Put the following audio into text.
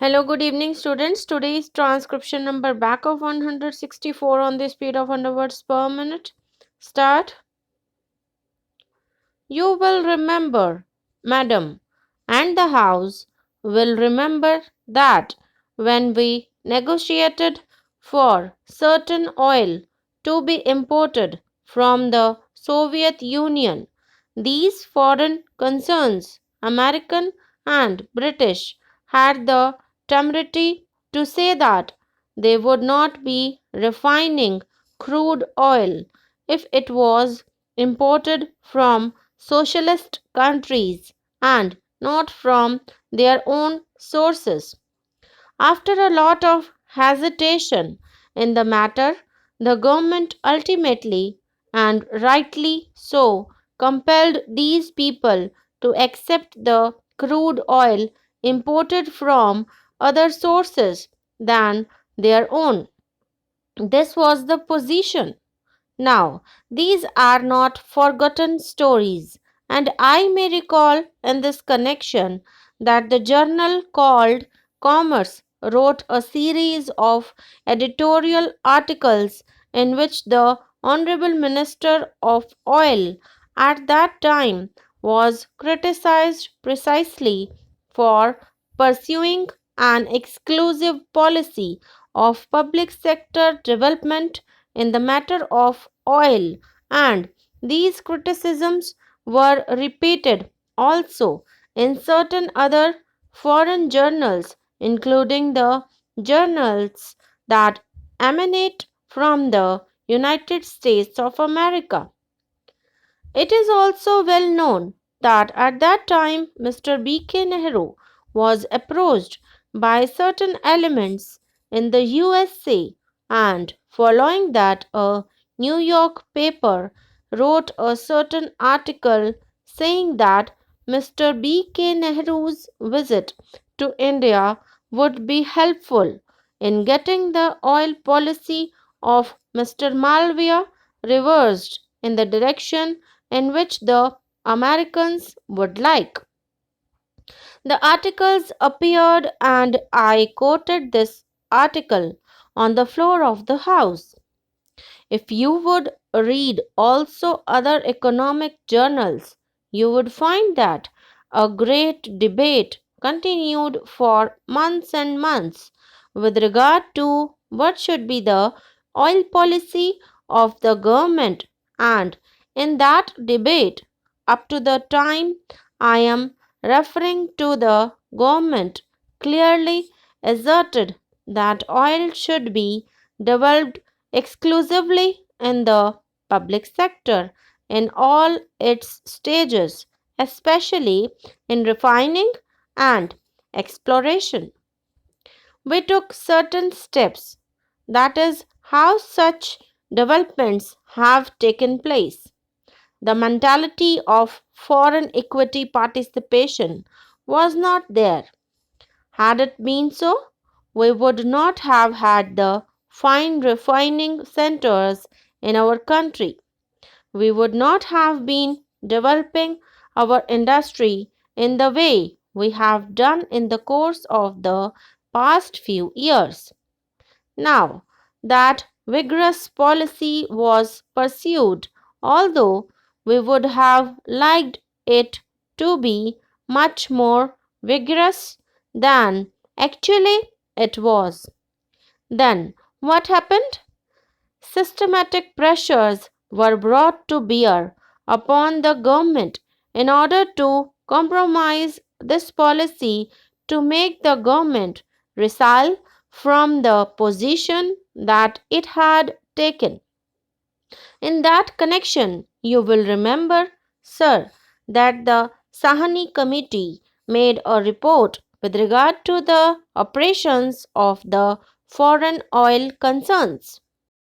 Hello, good evening, students. Today's transcription number back of 164 on the speed of 100 words per minute. Start. You will remember, madam, and the house will remember that when we negotiated for certain oil to be imported from the Soviet Union, these foreign concerns, American and British, had the temerity to say that they would not be refining crude oil if it was imported from socialist countries and not from their own sources. After a lot of hesitation in the matter, the government ultimately, and rightly so, compelled these people to accept the crude oil imported from other sources than their own. This was the position. Now, these are not forgotten stories, and I may recall in this connection that the journal called Commerce wrote a series of editorial articles in which the Honorable Minister of Oil at that time was criticized precisely for pursuing an exclusive policy of public sector development in the matter of oil, and these criticisms were repeated also in certain other foreign journals, including the journals that emanate from the United States of America. It is also well known that at that time Mr. B.K. Nehru was approached by certain elements in the USA, and following that a New York paper wrote a certain article saying that Mr. B.K. Nehru's visit to India would be helpful in getting the oil policy of Mr. Malviya reversed in the direction in which the Americans would like. The articles appeared, and I quoted this article on the floor of the House. If you would read also other economic journals, you would find that a great debate continued for months and months with regard to what should be the oil policy of the government, and in that debate, up to the time I am referring to, the government clearly asserted that oil should be developed exclusively in the public sector in all its stages, especially in refining and exploration. We took certain steps. That is how such developments have taken place. The mentality of foreign equity participation was not there. Had it been so, we would not have had the fine refining centers in our country. We would not have been developing our industry in the way we have done in the course of the past few years. Now, that vigorous policy was pursued, although we would have liked it to be much more vigorous than actually it was. Then, what happened? Systematic pressures were brought to bear upon the government in order to compromise this policy, to make the government recoil from the position that it had taken. In that connection, you will remember, sir, that the Sahani Committee made a report with regard to the operations of the foreign oil concerns.